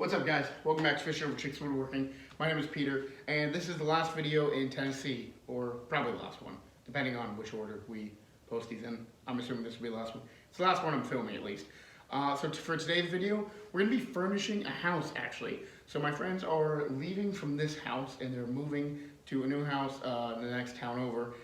What's up, guys? Welcome back to Fisher over Chicks Woodworking. My name is Peter, and this is the last video in Tennessee, or probably the last one, depending on which order we post these in. I'm assuming this will be the last one. It's the last one I'm filming, at least. For today's video, we're going to be furnishing a house, actually. So my friends are leaving from this house, and they're moving to a new house in the next town over,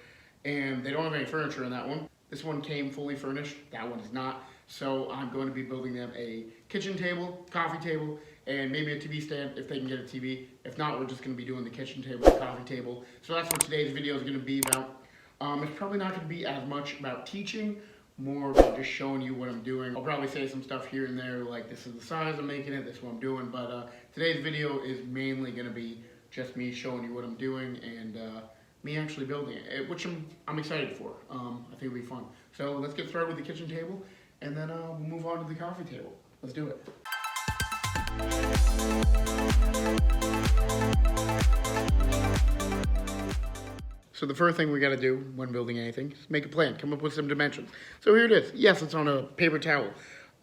and they don't have any furniture in that one. This one came fully furnished. That one is not. So I'm going to be building them a kitchen table, coffee table, and maybe a TV stand if they can get a TV. If not, we're just going to be doing the kitchen table, the coffee table. So that's what today's video is going to be about. It's probably not going to be as much about teaching, more about just showing you what I'm doing. I'll probably say some stuff here and there, like this is the size I'm making it, this is what I'm doing. But today's video is mainly going to be just me showing you what I'm doing and me actually building it, which I'm excited for. I think it'll be fun. So let's get started with the kitchen table, and then we'll move on to the coffee table. Let's do it. So the first thing we got to do when building anything is make a plan, come up with some dimensions. So here it is. Yes, it's on a paper towel.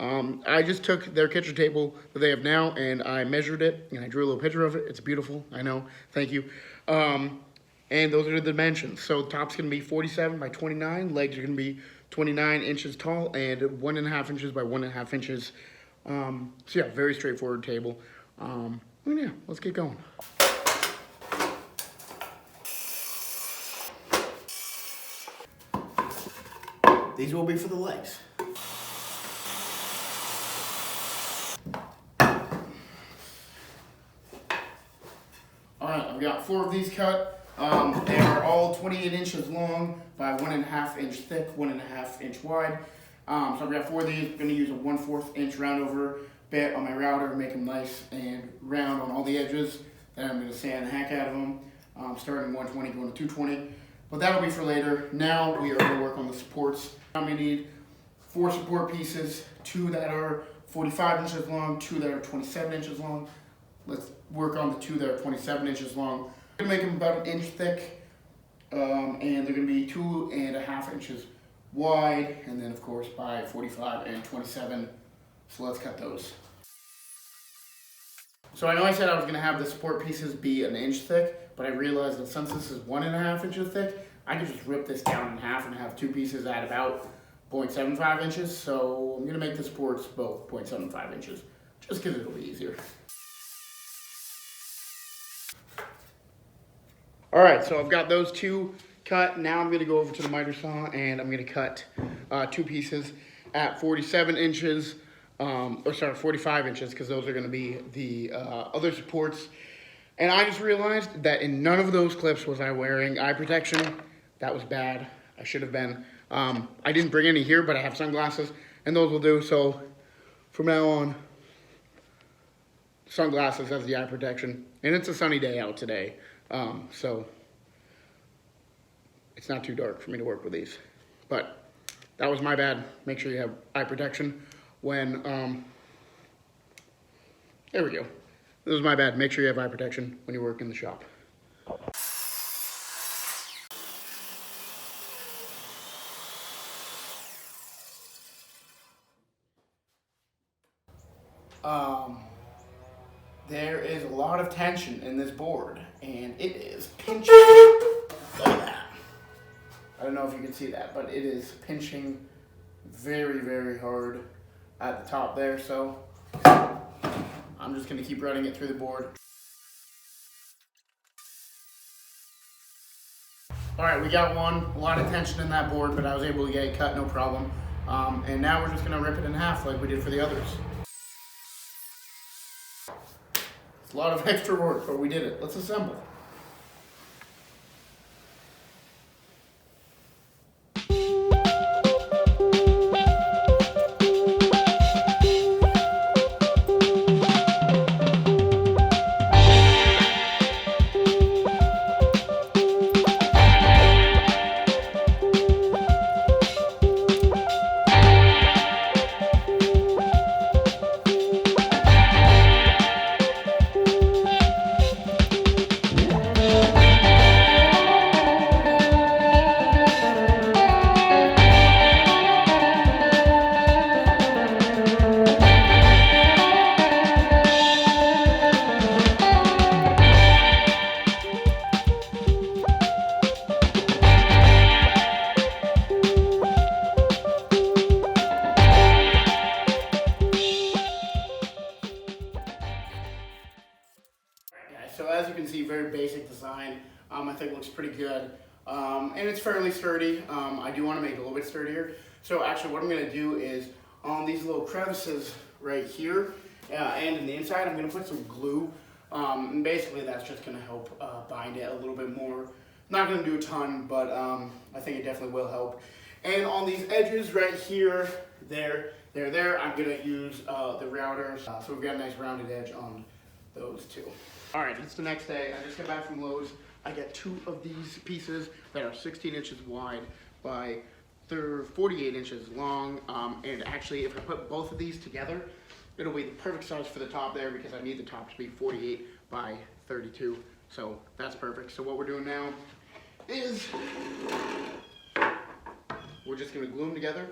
I just took their kitchen table that they have now and I measured it and I drew a little picture of it. It's beautiful, I know, thank you. And those are the dimensions. So the top's gonna be 47 by 29, legs are gonna be 29 inches tall and 1.5 inches by 1.5 inches. So yeah, very straightforward table. Yeah, let's get going. These will be for the legs. Alright, I've got 4 of these cut. They are all 28 inches long by 1.5 inch thick, 1.5 inch wide. So I've got 4 of these. I'm going to use a 1/4 inch round over bit on my router, make them nice and round on all the edges. Then I'm going to sand the heck out of them, starting 120, going to 220. But that'll be for later. Now we are going to work on the supports. I'm going to need 4 support pieces, 2 that are 45 inches long, 2 that are 27 inches long. Let's work on the 2 that are 27 inches long. I'm going to make them about 1 inch thick, and they're going to be 2.5 inches wide, and then of course by 45 and 27. So let's cut those. So I know I said I was going to have the support pieces be 1 inch thick, but I realized that since this is 1.5 inches thick, I can just rip this down in half and have 2 pieces at about 0.75 inches. So I'm going to make the supports both 0.75 inches, just because it'll be easier. Alright, so I've got those 2 cut. Now I'm going to go over to the miter saw and I'm going to cut 2 pieces at 47 inches, 45 inches, because those are going to be the other supports. And I just realized that in none of those clips was I wearing eye protection. That was bad. I should have been. I didn't bring any here, but I have sunglasses, and those will do. So from now on, sunglasses as the eye protection. And it's a sunny day out today, so it's not too dark for me to work with these. But that was my bad. Make sure you have eye protection when, there we go. This was my bad. Make sure you have eye protection when you work in the shop. There is a lot of tension in this board, and it is pinching. Look at that. I don't know if you can see that, but it is pinching very, very hard at the top there, so I'm just going to keep running it through the board. Alright, we got one. A lot of tension in that board, but I was able to get it cut, no problem. And now we're just going to rip it in half like we did for the others. It's a lot of extra work, but we did it. Let's assemble. so as you can see, very basic design. I think it looks pretty good. And it's fairly sturdy. I do want to make it a little bit sturdier. So actually what I'm going to do is on these little crevices right here and in the inside, I'm going to put some glue. And basically that's just going to help bind it a little bit more. Not going to do a ton, but I think it definitely will help. And on these edges right here, there, I'm going to use the routers. So we've got a nice rounded edge on those two. All right, it's the next day. I just got back from Lowe's. I got 2 of these pieces that are 16 inches wide by 48 inches long. And actually, if I put both of these together, it'll be the perfect size for the top there because I need the top to be 48 by 32. So that's perfect. So what we're doing now is we're just gonna glue them together,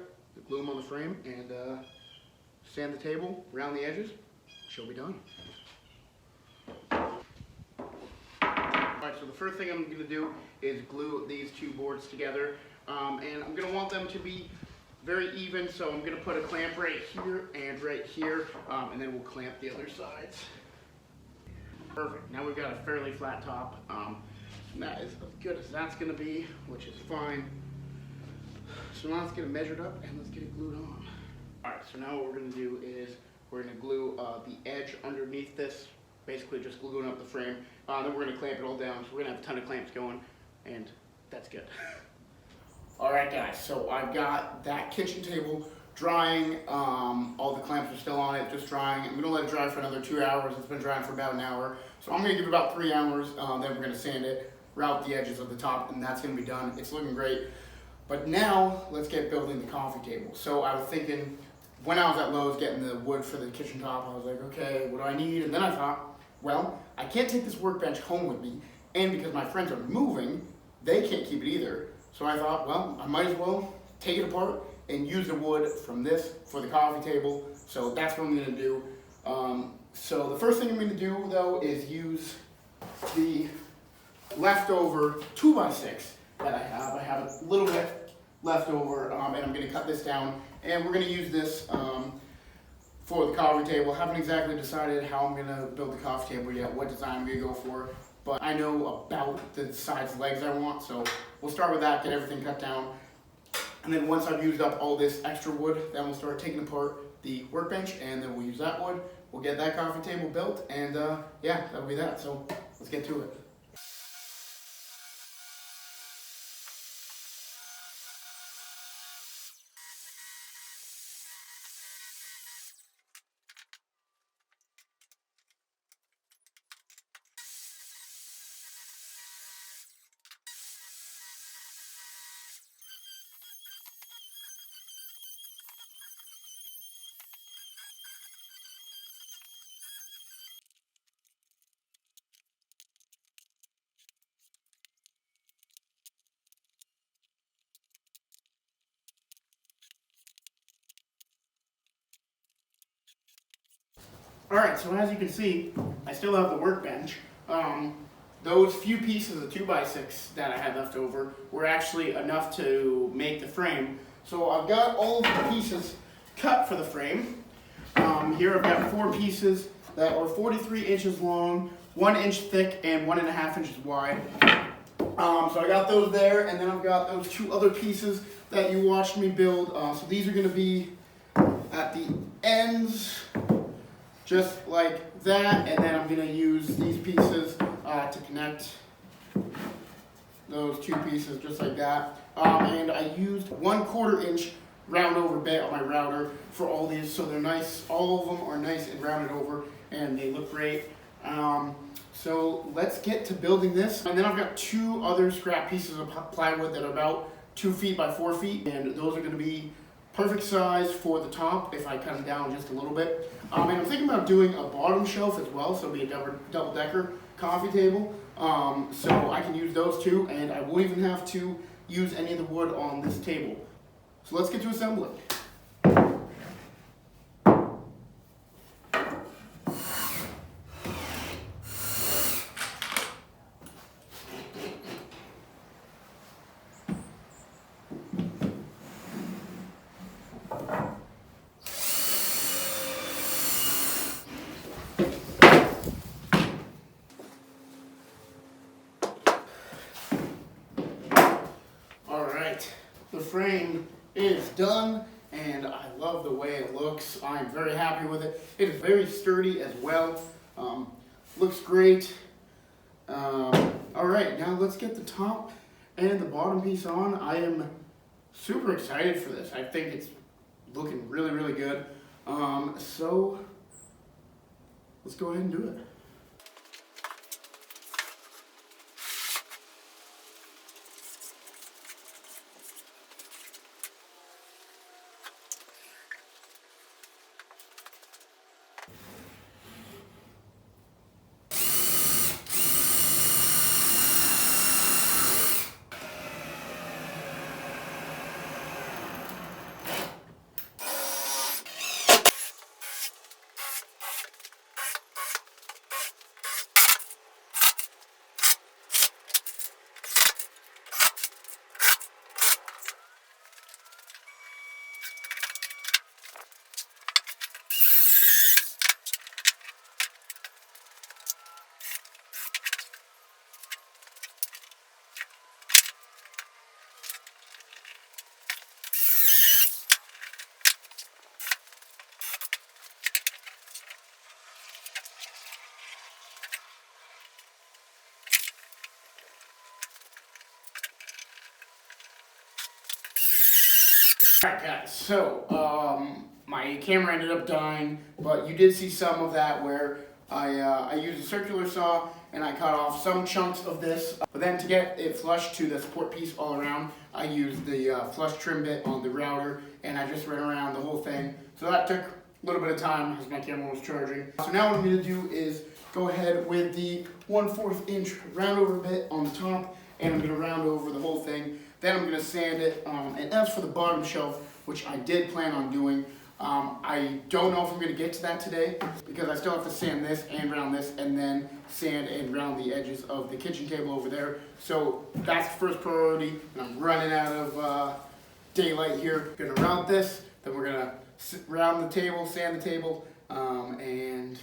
glue them on the frame, and sand the table around the edges. She'll be done. Alright, so the first thing I'm gonna do is glue these 2 boards together. And I'm gonna want them to be very even, so I'm gonna put a clamp right here and right here, and then we'll clamp the other sides. Perfect. Now we've got a fairly flat top. And that is as good as that's gonna be, which is fine. So now let's get it measured up and let's get it glued on. Alright, so now what we're gonna do is we're gonna glue the edge underneath this, basically just gluing up the frame. Then we're gonna clamp it all down, so we're gonna have a ton of clamps going, and that's good. Alright guys, so I've got that kitchen table drying. All the clamps are still on it, just drying. I'm gonna let it dry for another 2 hours. It's been drying for about an hour. So I'm gonna give it about 3 hours, then we're gonna sand it, route the edges of the top, and that's gonna be done. It's looking great. But now, let's get building the coffee table. So I was thinking, when I was at Lowe's getting the wood for the kitchen top, I was like, okay, what do I need? And then I thought, well, I can't take this workbench home with me, and because my friends are moving, they can't keep it either. So I thought, well, I might as well take it apart and use the wood from this for the coffee table. So that's what I'm gonna do. So the first thing I'm gonna do though is use the leftover 2x6 that I have. I have a little bit left over, and I'm gonna cut this down, and we're gonna use this for the coffee table. Haven't exactly decided how I'm gonna build the coffee table yet, what design I'm gonna go for, but I know about the size legs I want, so we'll start with that, get everything cut down, and then once I've used up all this extra wood, then we'll start taking apart the workbench, and then we'll use that wood, we'll get that coffee table built, and yeah, that'll be that, so let's get to it. Alright, so as you can see, I still have the workbench. Those few pieces of 2x6 that I had left over were actually enough to make the frame. So I've got all of the pieces cut for the frame. Here I've got 4 pieces that are 43 inches long, 1 inch thick, and 1.5 inches wide. So I got those there, and then I've got those 2 other pieces that you watched me build. So these are going to be at the ends, just like that, and then I'm going to use these pieces to connect those 2 pieces just like that. And I used 1/4 inch round over bit on my router for all these, so they're nice. All of them are nice and rounded over, and they look great. So let's get to building this. And then I've got 2 other scrap pieces of plywood that are about 2 feet by 4 feet, and those are going to be perfect size for the top if I cut it down just a little bit. And I'm thinking about doing a bottom shelf as well, so it'll be a double-decker coffee table. So I can use those 2, and I won't even have to use any of the wood on this table. So let's get to assembling. frame is done, and I love the way it looks. I'm very happy with it. It is very sturdy as well. Looks great. Alright, now let's get the top and the bottom piece on. I am super excited for this. I think it's looking really, really good. So let's go ahead and do it. Alright guys, so my camera ended up dying, but you did see some of that where I used a circular saw and I cut off some chunks of this. But then to get it flush to the support piece all around, I used the flush trim bit on the router and I just ran around the whole thing. So that took a little bit of time as my camera was charging. So now what I'm going to do is go ahead with the 1/4 inch round over bit on the top, and I'm going to round over the whole thing. Then I'm going to sand it, and as for the bottom shelf, which I did plan on doing, I don't know if I'm going to get to that today because I still have to sand this and round this and then sand and round the edges of the kitchen table over there. So that's the first priority, and I'm running out of daylight here. Going to round this, then we're going to round the table, sand the table, and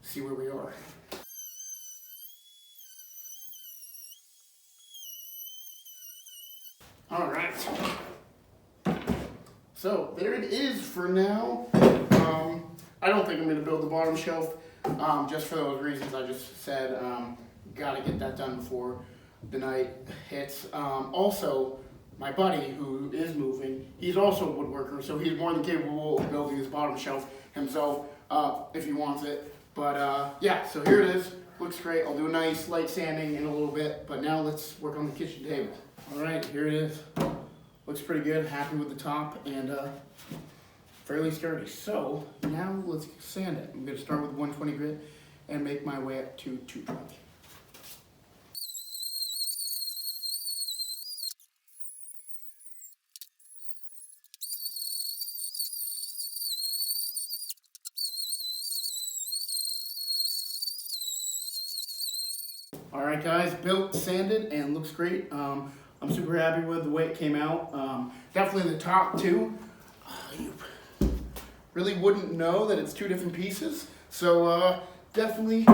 see where we are. Alright, so there it is for now. I don't think I'm going to build the bottom shelf, just for those reasons I just said. Gotta get that done before the night hits. Also, my buddy who is moving, he's also a woodworker, so he's more than capable of building his bottom shelf himself, if he wants it. But yeah, so here it is. Looks great. I'll do a nice light sanding in a little bit, but now let's work on the kitchen table. Alright, here it is. Looks pretty good, happy with the top, and fairly sturdy. So, now let's sand it. I'm going to start with 120 grit and make my way up to 220. Alright guys, built, sanded, and looks great. I'm super happy with the way it came out. Definitely the top too. You really wouldn't know that it's two different pieces. So definitely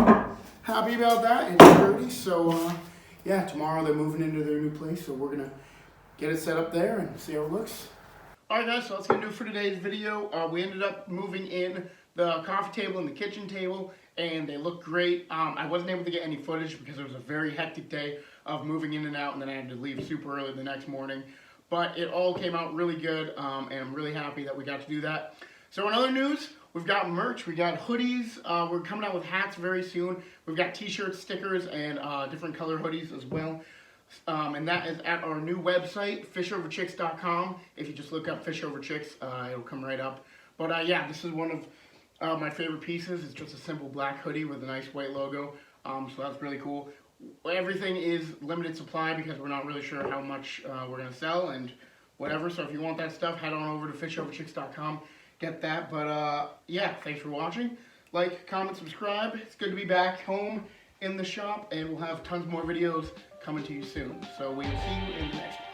happy about that and sturdy. So yeah, tomorrow they're moving into their new place. So we're going to get it set up there and see how it looks. Alright guys, so that's going to do it for today's video. We ended up moving in the coffee table and the kitchen table, and they look great. I wasn't able to get any footage because it was a very hectic day of moving in and out, and then I had to leave super early the next morning. But it all came out really good, and I'm really happy that we got to do that. So in other news, we've got merch, we got hoodies, we're coming out with hats very soon. We've got t-shirts, stickers, and different color hoodies as well. And that is at our new website, fishoverchicks.com. If you just look up Fish Over Chicks, it'll come right up. But yeah, this is one of my favorite pieces. It's just a simple black hoodie with a nice white logo. So that's really cool. Everything is limited supply because we're not really sure how much we're going to sell and whatever. So if you want that stuff, head on over to fishoverchicks.com. Get that. But yeah, thanks for watching. Like, comment, subscribe. It's good to be back home in the shop, and we'll have tons more videos coming to you soon. So we will see you in the next one.